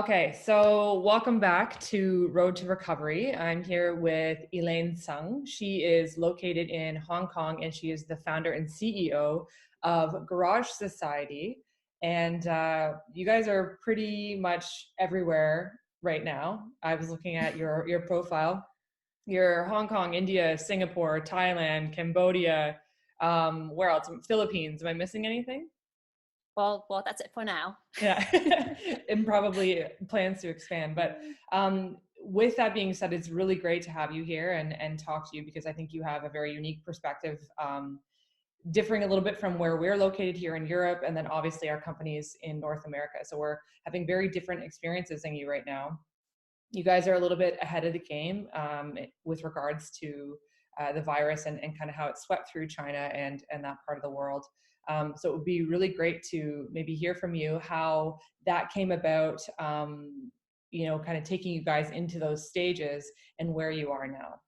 Okay, so welcome back to Road to Recovery. I'm here with Elaine Sung. She is located in Hong Kong and she is the founder and CEO of Garage Society. And you guys are pretty much everywhere right now. I was looking at your profile. You're Hong Kong, India, Singapore, Thailand, Cambodia, where else? Philippines. Am I missing anything? Well, that's it for now. Yeah, and probably plans to expand. But with that being said, it's really great to have you here and talk to you because I think you have a very unique perspective, differing a little bit from where we're located here in Europe, and then obviously our companies in North America. So we're having very different experiences than you right now. You guys are a little bit ahead of the game with regards to the virus and kind of how it swept through China and that part of the world. So it would be really great to maybe hear from you how that came about, kind of taking you guys into those stages and where you are now.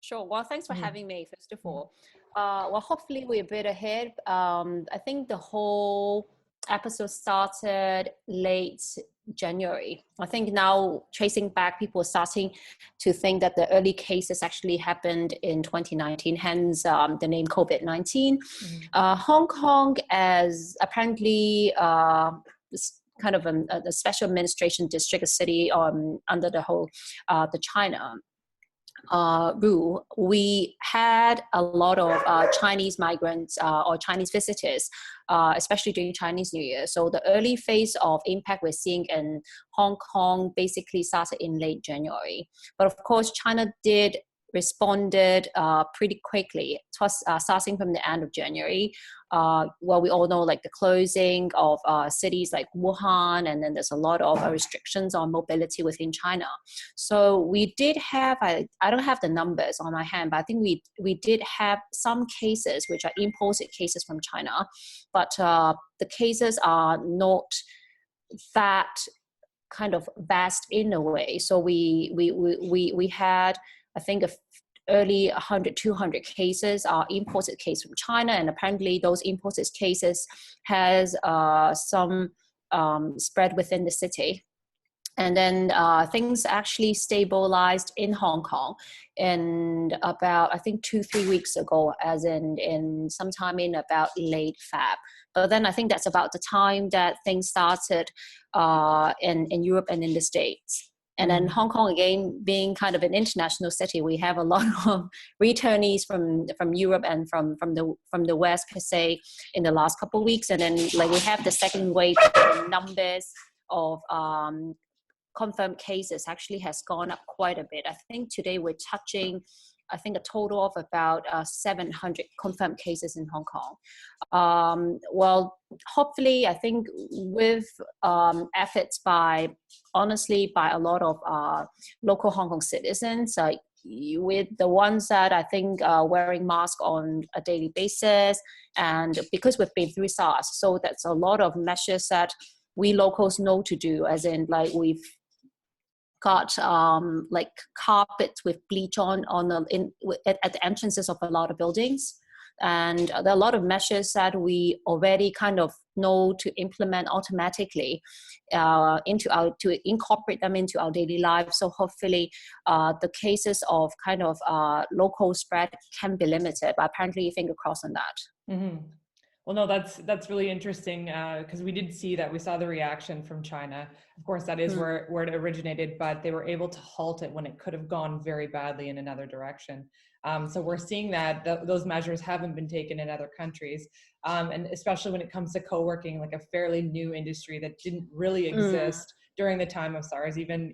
Sure. Well, thanks for Mhm. having me, first of all. Well, hopefully we're a bit ahead. I think the whole episode started late January. I think now tracing back, people are starting to think that the early cases actually happened in 2019, hence the name COVID-19. Hong Kong as apparently kind of a special administration district, a city under the whole the China rule. We had a lot of Chinese migrants or Chinese visitors, especially during Chinese New Year. So the early phase of impact we're seeing in Hong Kong basically started in late January. But of course, China did responded pretty quickly. It was starting from the end of January. Well, we all know like the closing of cities like Wuhan, and then there's a lot of restrictions on mobility within China. So we did have, I don't have the numbers on my hand, but I think we did have some cases which are imported cases from China, but the cases are not that kind of vast in a way. So we had, I think, early 100, 200 cases are imported cases from China, and apparently those imported cases has some spread within the city. And then things actually stabilized in Hong Kong in about, I think, 2-3 weeks ago, as in sometime in about late Feb. But then I think that's about the time that things started in Europe and in the States. And then Hong Kong, again, being kind of an international city, we have a lot of returnees from Europe and from the West per se in the last couple of weeks. And then like we have the second wave, the numbers of confirmed cases actually has gone up quite a bit. I think today we're touching, I think, a total of about 700 confirmed cases in Hong Kong. Well, hopefully, I think with efforts by a lot of local Hong Kong citizens, with the ones that I think are wearing masks on a daily basis, and because we've been through SARS, so that's a lot of measures that we locals know to do, as in like we've got like carpets with bleach at the entrances of a lot of buildings. And there are a lot of measures that we already kind of know to implement automatically to incorporate them into our daily lives. So hopefully the cases of kind of local spread can be limited, but apparently finger crossed on that. Mm-hmm. Well, no, that's really interesting because we did see that. We saw the reaction from China. Of course, that is where it originated, but they were able to halt it when it could have gone very badly in another direction. So we're seeing that those measures haven't been taken in other countries, and especially when it comes to co-working, like a fairly new industry that didn't really exist during the time of SARS. Even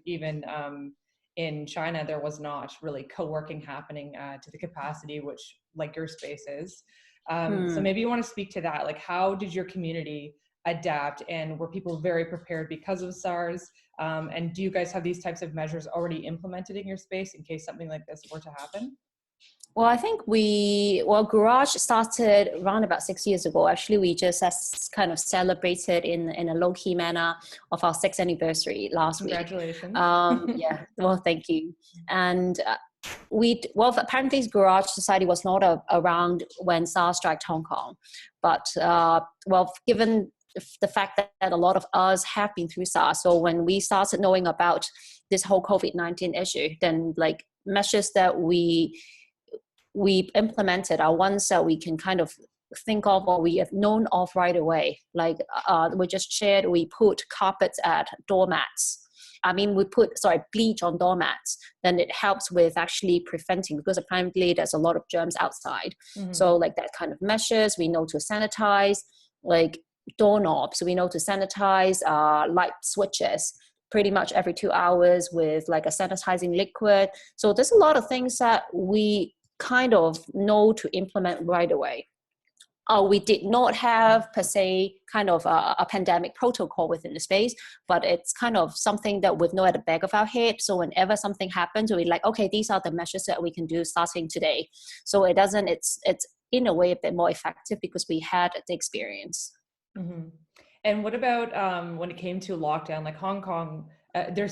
in China, there was not really co-working happening to the capacity which like your space is. So maybe you want to speak to that. Like, how did your community adapt, and were people very prepared because of SARS? And do you guys have these types of measures already implemented in your space in case something like this were to happen? Well, I think Garage started around about 6 years ago. Actually, we just kind of celebrated in a low-key manner of our 6th anniversary last week. Congratulations. Yeah, well, thank you. And apparently Garage Society was not around when SARS struck Hong Kong. But, given the fact that a lot of us have been through SARS. So when we started knowing about this whole COVID-19 issue, then like measures that we implemented are ones that we can kind of think of or we have known of right away. Like we just shared, we put carpets at doormats. I mean, we put, bleach on doormats. Then it helps with actually preventing, because apparently there's a lot of germs outside. Mm-hmm. So like that kind of measures, we know to sanitize, like doorknobs, we know to sanitize, light switches pretty much every 2 hours with like a sanitizing liquid. So there's a lot of things that we kind of know to implement right away. We did not have per se kind of a pandemic protocol within the space, but it's kind of something that we know at the back of our head. So whenever something happens, we're like, okay, these are the measures that we can do starting today. So it's in a way a bit more effective because we had the experience. Mm-hmm. And what about when it came to lockdown, like Hong Kong?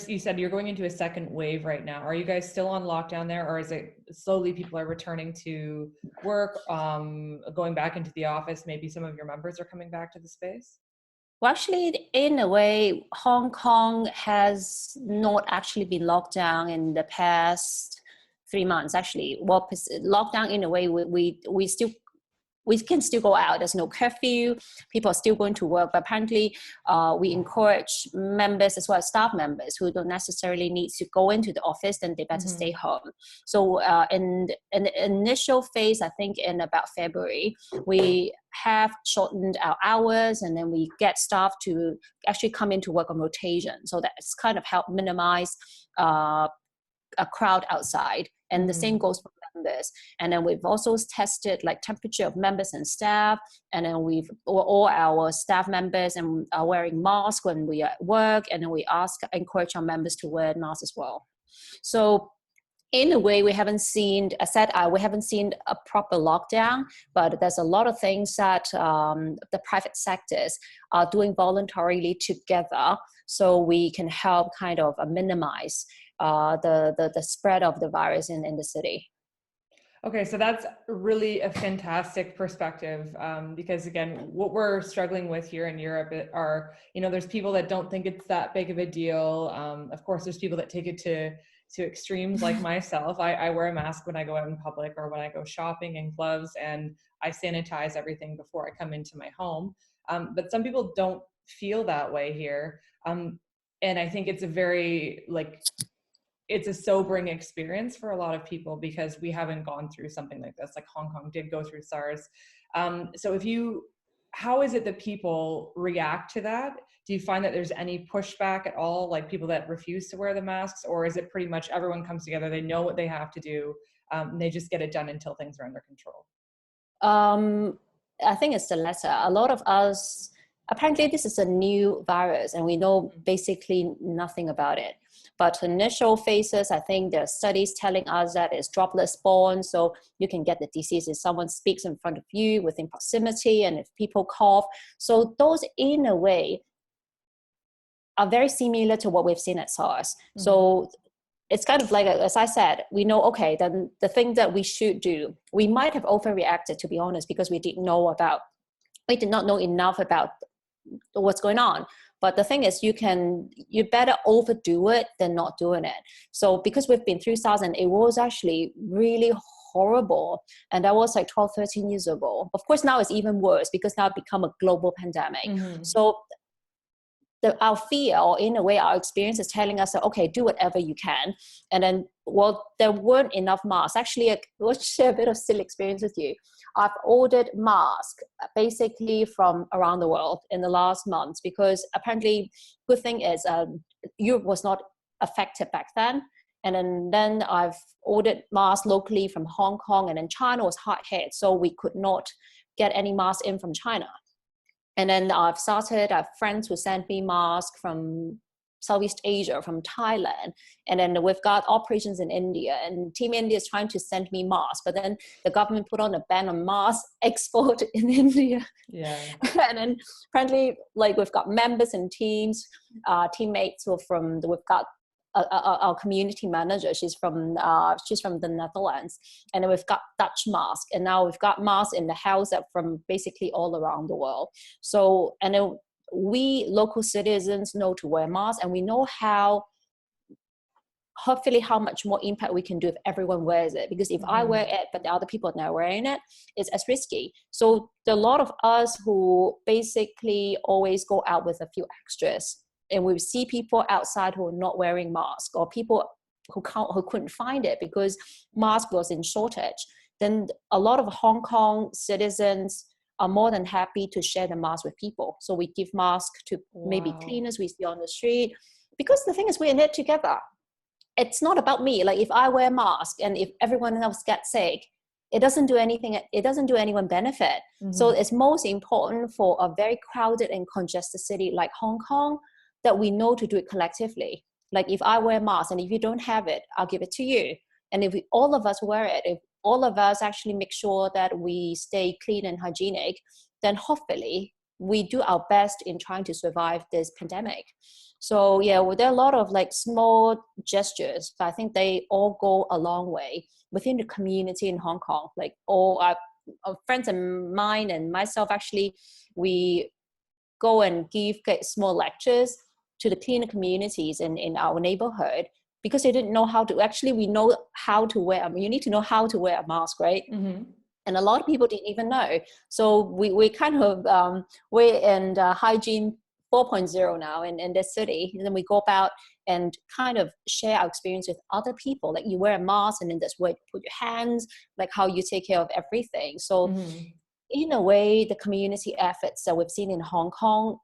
You said you're going into a second wave right now. Are you guys still on lockdown there, or is it slowly people are returning to work, going back into the office? Maybe some of your members are coming back to the space? Well, actually, in a way, Hong Kong has not actually been locked down in the past 3 months. Actually, well, lockdown in a way, we can still go out. There's no curfew. People are still going to work. But apparently, we encourage members as well as staff members who don't necessarily need to go into the office, then they better stay home. So in the initial phase, I think in about February, we have shortened our hours, and then we get staff to actually come into work on rotation. So that's kind of helped minimize a crowd outside. And the same goes for members. And then we've also tested like temperature of members and staff. And then all our staff members and are wearing masks when we are at work. And then we encourage our members to wear masks as well. So in a way, we haven't seen a proper lockdown, but there's a lot of things that the private sectors are doing voluntarily together, so we can help kind of minimize the spread of the virus in the city. Okay, so that's really a fantastic perspective, because again, what we're struggling with here in Europe are, there's people that don't think it's that big of a deal. Of course, there's people that take it to extremes like myself. I wear a mask when I go out in public or when I go shopping, and gloves, and I sanitize everything before I come into my home. But some people don't feel that way here. And I think it's it's a sobering experience for a lot of people because we haven't gone through something like this. Like Hong Kong did go through SARS. So how is it that people react to that? Do you find that there's any pushback at all, like people that refuse to wear the masks, or is it pretty much everyone comes together, they know what they have to do, and they just get it done until things are under control? I think it's the latter. A lot of us, apparently this is a new virus and we know basically nothing about it. But initial phases, I think there are studies telling us that it's droplet borne, so you can get the disease if someone speaks in front of you within proximity and if people cough. So those, in a way, are very similar to what we've seen at SARS. Mm-hmm. So it's kind of like, as I said, we know, okay, then the thing that we should do, we might have overreacted, to be honest, because we did not know enough about what's going on. But the thing is, you better overdo it than not doing it. So because we've been through SARS and it was actually really horrible, and that was like 12, 13 years ago. Of course, now it's even worse because now it's become a global pandemic. Mm-hmm. So our fear, or in a way our experience, is telling us that, okay, do whatever you can. And then, well, there weren't enough masks. Actually, I'll share a bit of silly experience with you. I've ordered masks basically from around the world in the last month, because apparently, good thing is Europe was not affected back then. And then I've ordered masks locally from Hong Kong, and then China was hard hit, so we could not get any masks in from China. And then I have friends who sent me masks from Southeast Asia, from Thailand. And then we've got operations in India, and Team India is trying to send me masks, but then the government put on a ban on mask export in India. Yeah. And then apparently, like, we've got members and teammates who are we've got our community manager, she's from the Netherlands, and then we've got Dutch masks, and now we've got masks in the house that from basically all around the world. So, and then we local citizens know to wear masks, and we know hopefully how much more impact we can do if everyone wears it. Because if I wear it but the other people are not wearing it, it's as risky. So there are a lot of us who basically always go out with a few extras, and we see people outside who are not wearing masks, or people who couldn't find it because mask was in shortage. Then a lot of Hong Kong citizens are more than happy to share the mask with people. So we give masks to maybe cleaners we see on the street, because the thing is, we're in it together. It's not about me. Like if I wear a mask and if everyone else gets sick, it doesn't do anything. It doesn't do anyone benefit. So it's most important for a very crowded and congested city like Hong Kong that we know to do it collectively. Like if I wear a mask and if you don't have it, I'll give it to you. And if all of us wear it, if all of us actually make sure that we stay clean and hygienic, then hopefully we do our best in trying to survive this pandemic. So yeah, well, there are a lot of like small gestures, but I think they all go a long way within the community in Hong Kong. Like all our friends of mine and myself, actually, we go and give small lectures to the cleaner communities in our neighborhood, because they didn't know how to. Actually, we know how to wear. You need to know how to wear a mask, right? And a lot of people didn't even know. So we kind of we're in hygiene 4.0 now in this city. And then we go about and kind of share our experience with other people. Like you wear a mask, and then that's where you put your hands, like how you take care of everything. So in a way, the community efforts that we've seen in Hong Kong,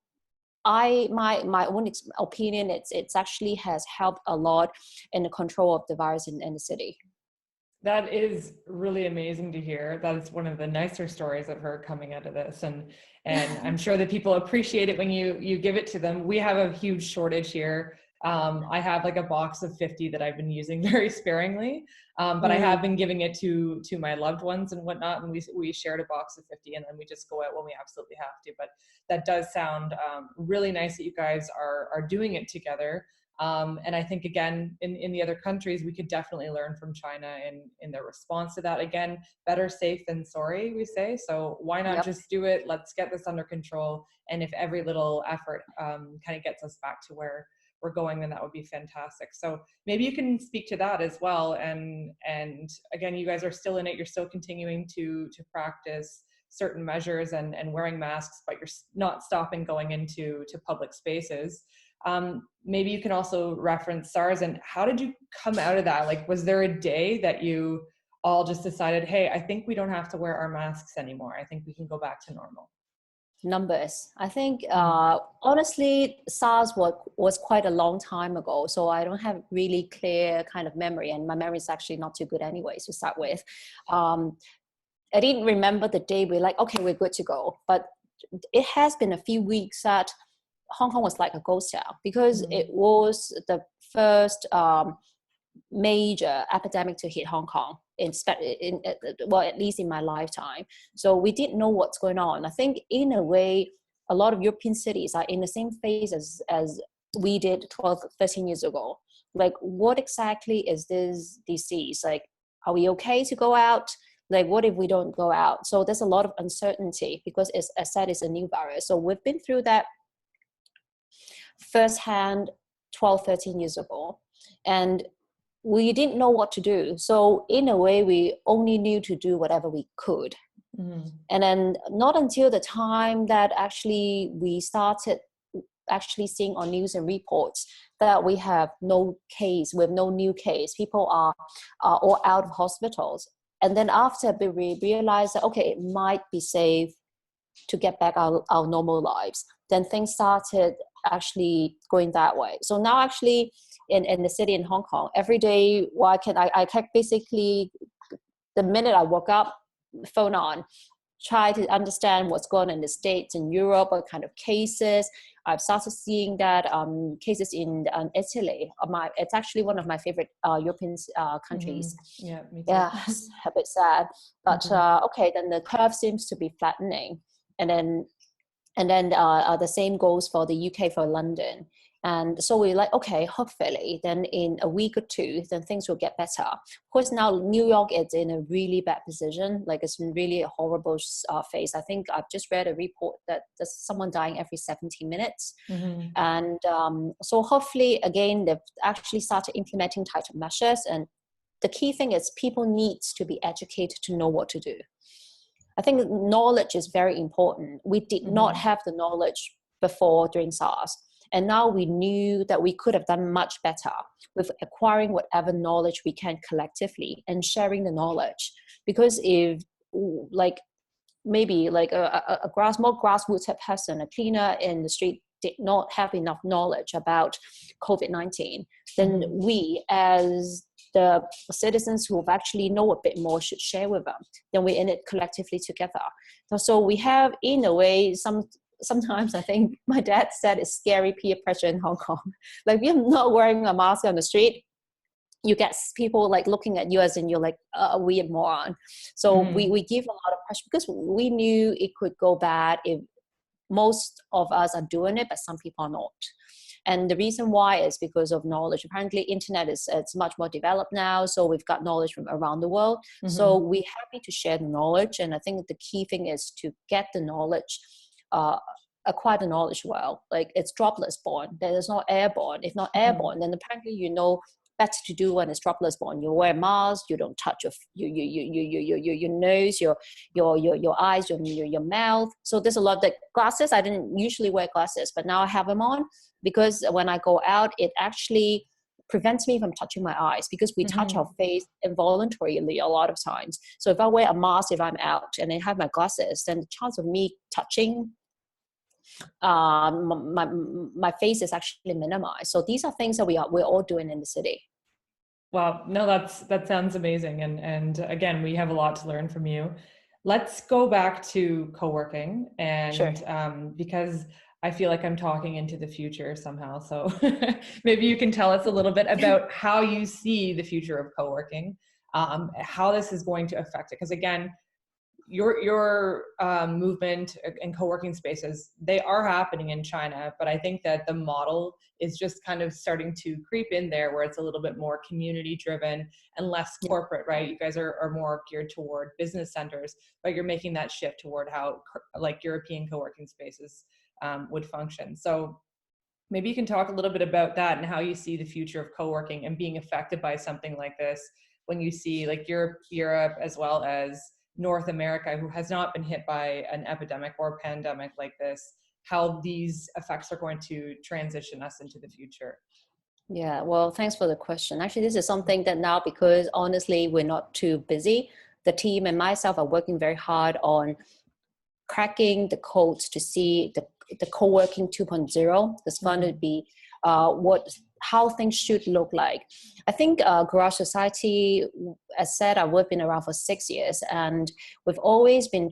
my own opinion, it's actually has helped a lot in the control of the virus in the city. That is really amazing to hear. That is one of the nicer stories I've heard coming out of this. And I'm sure that people appreciate it when you give it to them. We have a huge shortage here. I have like a box of 50 that I've been using very sparingly, but I have been giving it to my loved ones and whatnot. And we shared a box of 50, and then we just go out when we absolutely have to. But that does sound really nice that you guys are doing it together. And I think, again, in the other countries, we could definitely learn from China in their response to that. Again, better safe than sorry, we say. So why not just do it? Let's get this under control. And if every little effort kind of gets us back to where we're going, then that would be fantastic. So maybe you can speak to that as well. And again, you guys are still in it. You're still continuing to practice certain measures and wearing masks, but you're not stopping going into public spaces. Maybe you can also reference SARS, and how did you come out of that? Like, was there a day that you all just decided, hey, I think we don't have to wear our masks anymore. I think we can go back to normal? Numbers. I think, honestly, SARS was quite a long time ago. So I don't have really clear kind of memory, and my memory is actually not too good anyways to start with. I didn't remember the day we're like, okay, we're good to go. But it has been a few weeks that Hong Kong was like a ghost town, because it was the first major epidemic to hit Hong Kong, well, at least in my lifetime. So we didn't know what's going on. I think in a way, a lot of European cities are in the same phase as we did 12, 13 years ago. Like, what exactly is this disease? Like, are we okay to go out? Like, what if we don't go out? So there's a lot of uncertainty, because as I said, it's a new virus. So we've been through that firsthand 12, 13 years ago. And we didn't know what to do. So in a way, we only knew to do whatever we could. And then not until the time that actually we started actually seeing on news and reports that we have no case, we have no new case, people are all out of hospitals. And then after we realized that, okay, it might be safe to get back our normal lives, then things started actually going that way. So now actually in the city in Hong Kong, every day, I can basically, the minute I woke up, phone on, try to understand what's going on in the States and Europe, what kind of cases. I've started seeing that cases in Italy. It's actually one of my favorite European countries. Yeah, me too. Yeah, it's a bit sad. But okay, then the curve seems to be flattening. And then the same goes for the UK, for London. And so we're like, okay, hopefully then in a week or two, then things will get better. Of course, now New York is in a really bad position. Like it's been really a horrible phase. I think I've just read a report that there's someone dying every 17 minutes. Mm-hmm. And so hopefully, again, they've actually started implementing tighter measures. And the key thing is people need to be educated to know what to do. I think knowledge is very important. We did not have the knowledge before during SARS. And now we knew that we could have done much better with acquiring whatever knowledge we can collectively and sharing the knowledge. Because if like maybe like a more grassroots person, a cleaner in the street did not have enough knowledge about COVID-19, then we as the citizens who actually know a bit more should share with them. Then we're in it collectively together. So we have, in a way, sometimes I think my dad said it's scary peer pressure in Hong Kong. Like you're not wearing a mask on the street, you get people like looking at you as in you're like a weird moron. So we give a lot of pressure because we knew it could go bad if most of us are doing it, but some people are not. And the reason why is because of knowledge. Apparently, internet it's much more developed now, so we've got knowledge from around the world. So we're happy to share the knowledge, and I think the key thing is to get the knowledge, acquire the knowledge well. Like it's droplets borne. There is not airborne. If not airborne, then apparently you know better to do when it's droplets borne. You wear a mask. You don't touch your nose, your eyes, your mouth. So there's a lot of glasses. I didn't usually wear glasses, but now I have them on because when I go out, it actually prevents me from touching my eyes because we touch our face involuntarily a lot of times. So if I wear a mask, if I'm out and I have my glasses, then the chance of me touching my face is actually minimized. So these are things that we're all doing in the city. Wow, no, that sounds amazing, and again, we have a lot to learn from you. Let's go back to co-working, and Sure. Because I feel like I'm talking into the future somehow. So maybe you can tell us a little bit about how you see the future of co-working, how this is going to affect it. Because again, your movement and co-working spaces, they are happening in China, but I think that the model is just kind of starting to creep in there where it's a little bit more community driven and less corporate, right? You guys are more geared toward business centers, but you're making that shift toward how like European co-working spaces would function. So maybe you can talk a little bit about that and how you see the future of co-working and being affected by something like this when you see like Europe as well as North America, who has not been hit by an epidemic or pandemic like this, how these effects are going to transition us into the future. Yeah, well, thanks for the question. Actually, this is something that now, because honestly, we're not too busy, the team and myself are working very hard on cracking the codes to see the co-working 2.0 is going to be how things should look like. I think Garage Society, as said, we've been around for 6 years, and we've always been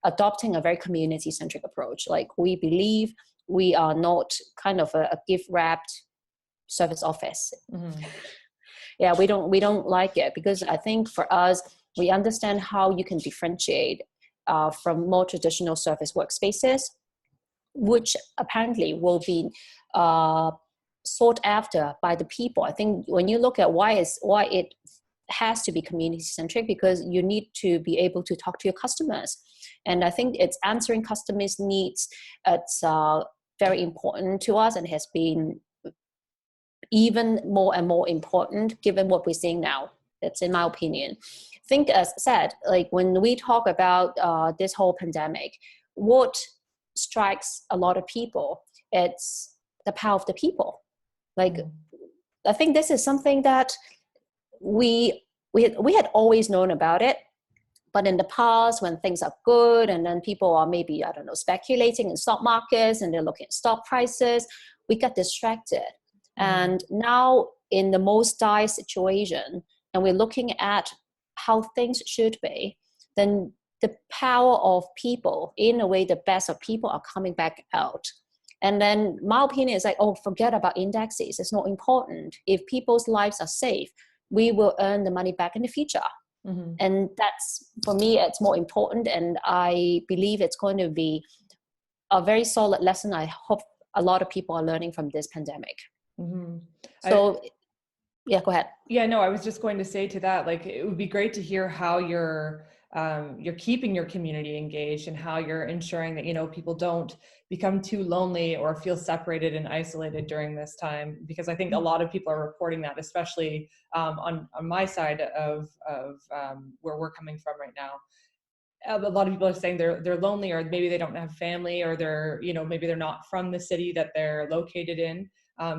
adopting a very community-centric approach. Like we believe we are not kind of a gift-wrapped service office. Yeah, we don't like it because I think for us, we understand how you can differentiate from more traditional service workspaces, which apparently will be sought after by the people. I think when you look at why it has to be community centric, because you need to be able to talk to your customers, and I think it's answering customers' needs. It's very important to us and has been even more and more important given what we're seeing now. That's in my opinion. I think, as said, like when we talk about this whole pandemic, what strikes a lot of people, it's the power of the people. Like, I think this is something that we had always known about it, but in the past, when things are good, and then people are maybe, I don't know, speculating in stock markets and they're looking at stock prices, we get distracted. And now in the most dire situation, and we're looking at how things should be, then the power of people, in a way, the best of people are coming back out. And then my opinion is like, oh, forget about indexes. It's not important. If people's lives are safe, we will earn the money back in the future. And that's, for me, it's more important. And I believe it's going to be a very solid lesson. I hope a lot of people are learning from this pandemic. Hmm. So yeah, go ahead. Yeah, no, I was just going to say to that, like, it would be great to hear how you're keeping your community engaged and how you're ensuring that, you know, people don't become too lonely or feel separated and isolated during this time. Because I think a lot of people are reporting that, especially on my side of where we're coming from right now. A lot of people are saying they're lonely, or maybe they don't have family, or they're, you know, maybe they're not from the city that they're located in,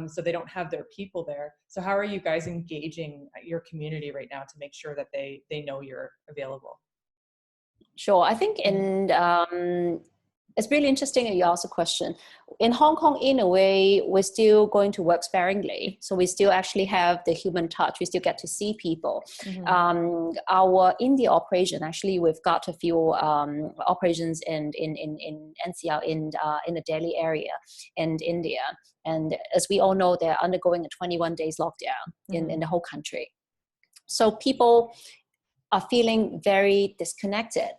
so they don't have their people there. So how are you guys engaging your community right now to make sure that they know you're available? Sure. I think it's really interesting that you asked a question. In Hong Kong, in a way, we're still going to work sparingly. So we still actually have the human touch. We still get to see people. Mm-hmm. Our India operation, actually, we've got a few operations in NCR, in the Delhi area in India. And as we all know, they're undergoing a 21 days lockdown in the whole country. So people are feeling very disconnected.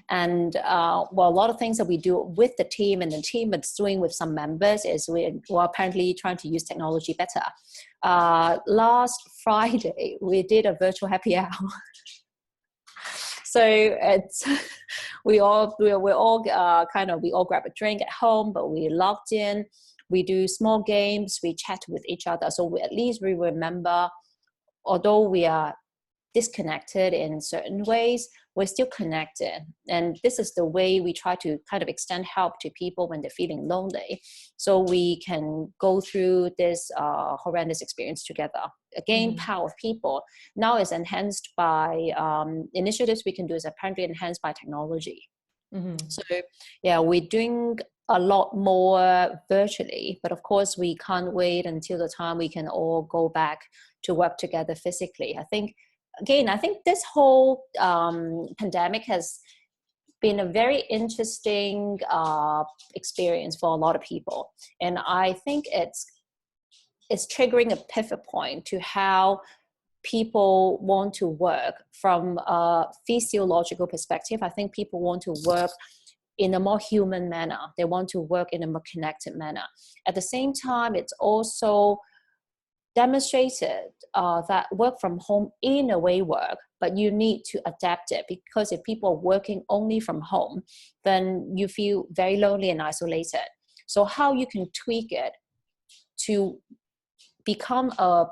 And well, a lot of things that we do with the team and the team is doing with some members is we're apparently trying to use technology better. Last Friday, we did a virtual happy hour. So it's we all grab a drink at home, but we logged in. We do small games. We chat with each other. So at least we remember, although we are disconnected in certain ways, we're still connected. And this is the way we try to kind of extend help to people when they're feeling lonely. So we can go through this horrendous experience together. Again, power of people now is enhanced by initiatives we can do, is apparently enhanced by technology. Mm-hmm. So yeah, we're doing a lot more virtually, but of course we can't wait until the time we can all go back to work together physically. I think this whole pandemic has been a very interesting experience for a lot of people. And I think it's triggering a pivot point to how people want to work from a physiological perspective. I think people want to work in a more human manner. They want to work in a more connected manner. At the same time, it's also demonstrated that work from home in a way work, but you need to adapt it, because if people are working only from home, then you feel very lonely and isolated. So how you can tweak it to become a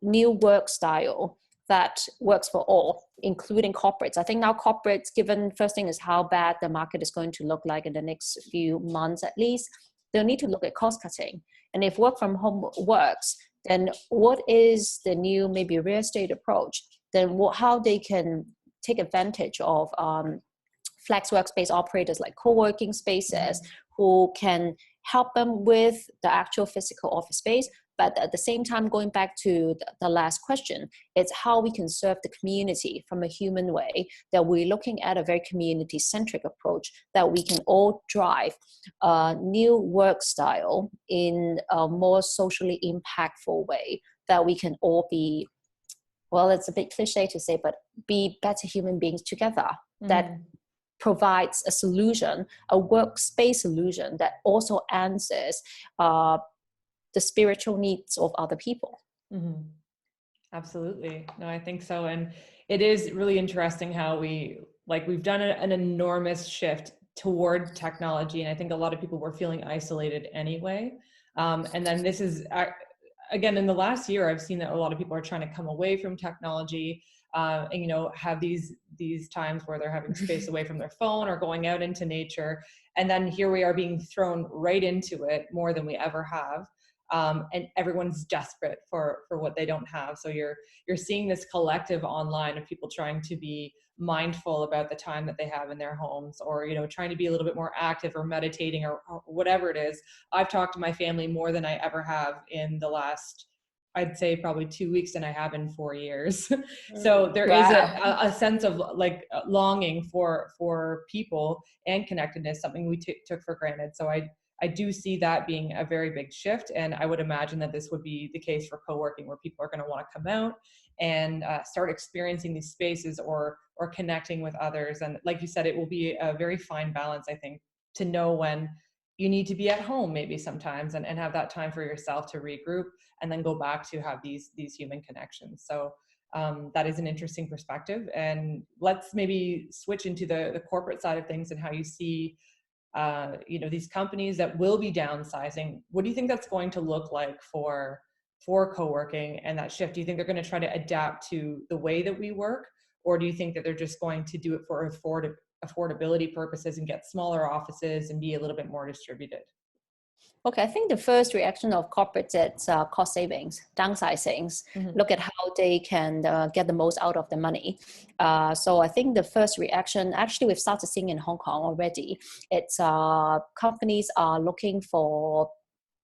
new work style that works for all, including corporates. I think now corporates, given first thing is how bad the market is going to look like in the next few months at least, they'll need to look at cost cutting. And if work from home works, then what is the new maybe real estate approach? Then how they can take advantage of flex workspace operators like co-working spaces who can help them with the actual physical office space. But at the same time, going back to the last question, it's how we can serve the community from a human way, that we're looking at a very community-centric approach, that we can all drive a new work style in a more socially impactful way, that we can all be, well, it's a bit cliche to say, but be better human beings together. That provides a solution, a workspace solution that also answers the spiritual needs of other people. Mm-hmm. Absolutely. No, I think so. And it is really interesting how we've done an enormous shift toward technology. And I think a lot of people were feeling isolated anyway. And then this is, again, in the last year, I've seen that a lot of people are trying to come away from technology, and, you know, have these times where they're having space away from their phone or going out into nature. And then here we are being thrown right into it more than we ever have. And everyone's desperate for what they don't have. So you're seeing this collective online of people trying to be mindful about the time that they have in their homes, or, you know, trying to be a little bit more active or meditating or whatever it is. I've talked to my family more than I ever have in the last, I'd say probably 2 weeks, than I have in 4 years. So there is a sense of like longing for people and connectedness, something we took for granted. So I do see that being a very big shift. And I would imagine that this would be the case for co-working, where people are going to want to come out and start experiencing these spaces or connecting with others. And like you said, it will be a very fine balance, I think, to know when you need to be at home maybe sometimes and have that time for yourself to regroup and then go back to have these human connections. So that is an interesting perspective. And let's maybe switch into the corporate side of things and how you see these companies that will be downsizing. What do you think that's going to look like for co-working and that shift? Do you think they're going to try to adapt to the way that we work, or do you think that they're just going to do it for affordability purposes and get smaller offices and be a little bit more distributed? Okay, I think the first reaction of corporates is cost savings, downsizings. Mm-hmm. Look at how they can get the most out of the money. So I think the first reaction, actually, we've started seeing in Hong Kong already. It's companies are looking for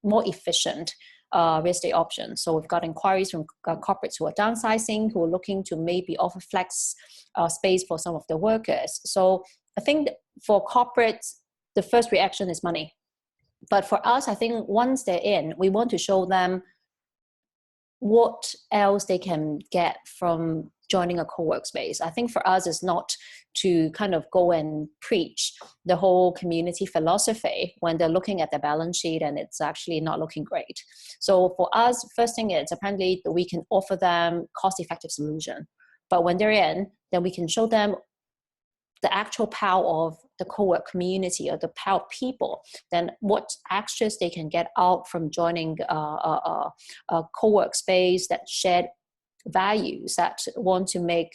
more efficient real estate options. So we've got inquiries from corporates who are downsizing, who are looking to maybe offer flex space for some of the workers. So I think for corporates, the first reaction is money. But for us, I think once they're in, we want to show them what else they can get from joining a co-work space. I think for us, it's not to kind of go and preach the whole community philosophy when they're looking at the balance sheet and it's actually not looking great. So for us, first thing is apparently we can offer them cost-effective solution. But when they're in, then we can show them the actual power of the co-work community or the power of people, then what extras they can get out from joining a co-work space that shared values, that want to make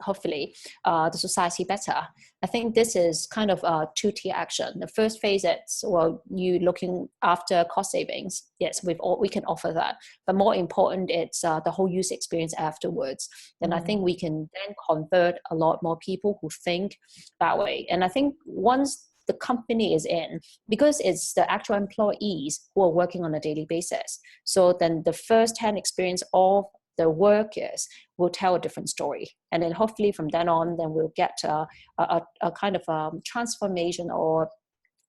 hopefully the society better. I think this is kind of a two-tier action. The first phase is, well, you looking after cost savings. Yes, we can offer that. But more important, it's the whole user experience afterwards. And I think we can then convert a lot more people who think that way. And I think once the company is in, because it's the actual employees who are working on a daily basis. So then the first-hand experience of the workers will tell a different story. And then hopefully from then on, then we'll get a kind of transformation or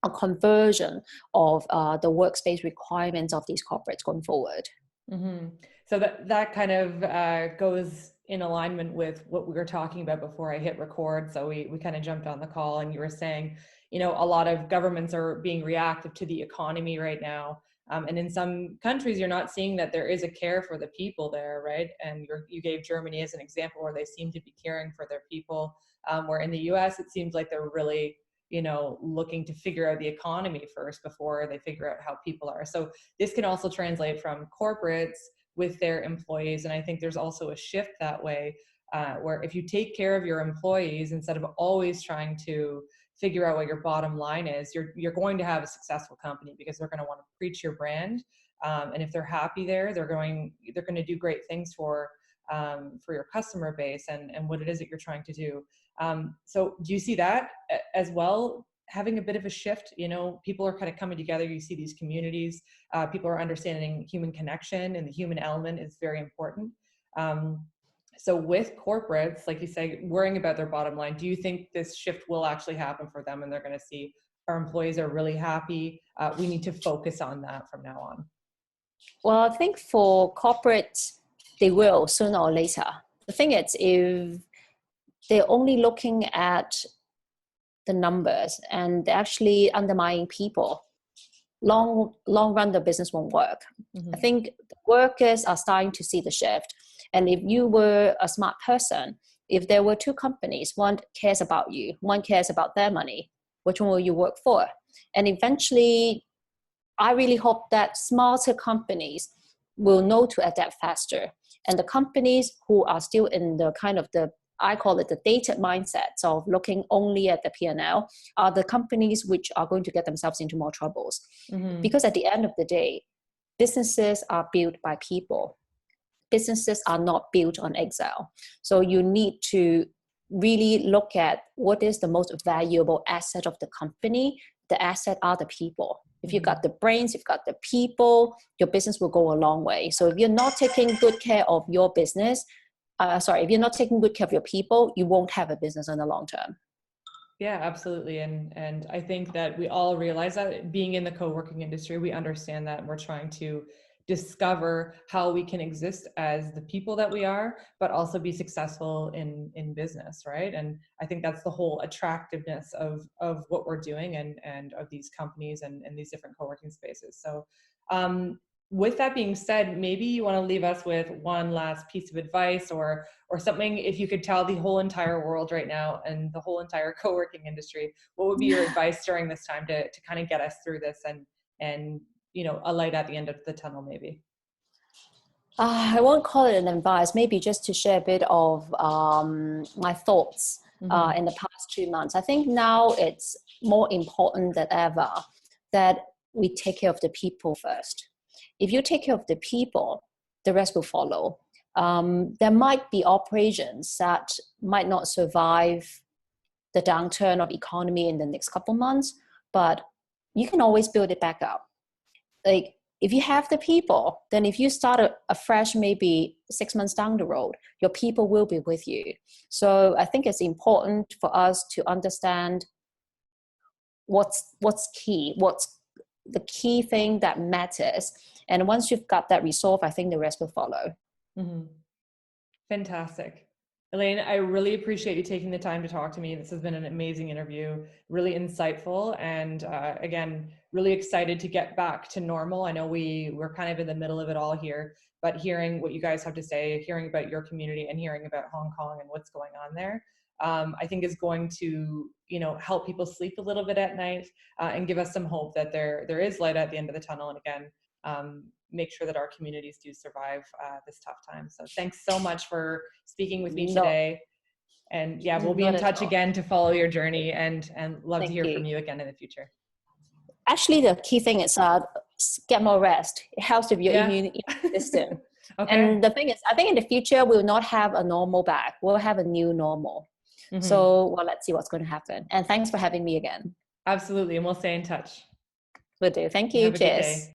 a conversion of the workspace requirements of these corporates going forward. Mm-hmm. So that kind of goes in alignment with what we were talking about before I hit record. So we kind of jumped on the call and you were saying, a lot of governments are being reactive to the economy right now. And in some countries, you're not seeing that there is a care for the people there, right? And you gave Germany as an example where they seem to be caring for their people, where in the US, it seems like they're really, looking to figure out the economy first before they figure out how people are. So this can also translate from corporates with their employees. And I think there's also a shift that way, where if you take care of your employees, instead of always trying to figure out what your bottom line is, you're going to have a successful company because they're going to want to preach your brand. And if they're happy there, they're going to do great things for your customer base and what it is that you're trying to do. So do you see that as well, having a bit of a shift? People are kind of coming together. You see these communities, people are understanding human connection, and the human element is very important. So with corporates, like you say, worrying about their bottom line, do you think this shift will actually happen for them and they're going to see our employees are really happy? We need to focus on that from now on. Well, I think for corporates, they will sooner or later. The thing is, if they're only looking at the numbers and they're actually undermining people, long run, the business won't work. Mm-hmm. I think the workers are starting to see the shift. And if you were a smart person, if there were two companies, one cares about you, one cares about their money, which one will you work for? And eventually, I really hope that smarter companies will know to adapt faster. And the companies who are still in the kind of I call it the dated mindsets of looking only at the P&L are the companies which are going to get themselves into more troubles. Mm-hmm. Because at the end of the day, businesses are built by people. Businesses are not built on Excel. So you need to really look at what is the most valuable asset of the company. The asset are the people. If you've got the brains, you've got the people, your business will go a long way. So if you're not taking good care of your business, if you're not taking good care of your people, you won't have a business in the long term. Yeah, absolutely. And I think that we all realize that being in the co-working industry, we understand that, and we're trying to discover how we can exist as the people that we are, but also be successful in business, right? And I think that's the whole attractiveness of what we're doing and of these companies and these different co-working spaces. So with that being said, maybe you want to leave us with one last piece of advice or something. If you could tell the whole entire world right now and the whole entire co-working industry, what would be your advice during this time to kind of get us through this and a light at the end of the tunnel, maybe? I won't call it an advice, maybe just to share a bit of my thoughts in the past 2 months. I think now it's more important than ever that we take care of the people first. If you take care of the people, the rest will follow. There might be operations that might not survive the downturn of economy in the next couple months, but you can always build it back up. Like, if you have the people, then if you start afresh, maybe 6 months down the road, your people will be with you. So I think it's important for us to understand what's key, what's the key thing that matters. And once you've got that resolved, I think the rest will follow. Mm-hmm. Fantastic. Elaine, I really appreciate you taking the time to talk to me. This has been an amazing interview, really insightful, and again, really excited to get back to normal. I know we're kind of in the middle of it all here, but hearing what you guys have to say, hearing about your community and hearing about Hong Kong and what's going on there, I think is going to, help people sleep a little bit at night and give us some hope that there is light at the end of the tunnel. And again, make sure that our communities do survive this tough time. So thanks so much for speaking with me today. And yeah, we'll be in touch again to follow your journey and love to hear from you again in the future. Actually, the key thing is get more rest. It helps with your immune system. Okay. And the thing is, I think in the future, we'll not have a normal back. We'll have a new normal. Mm-hmm. So, well, let's see what's going to happen. And thanks for having me again. Absolutely. And we'll stay in touch. Will do. Thank you. Cheers.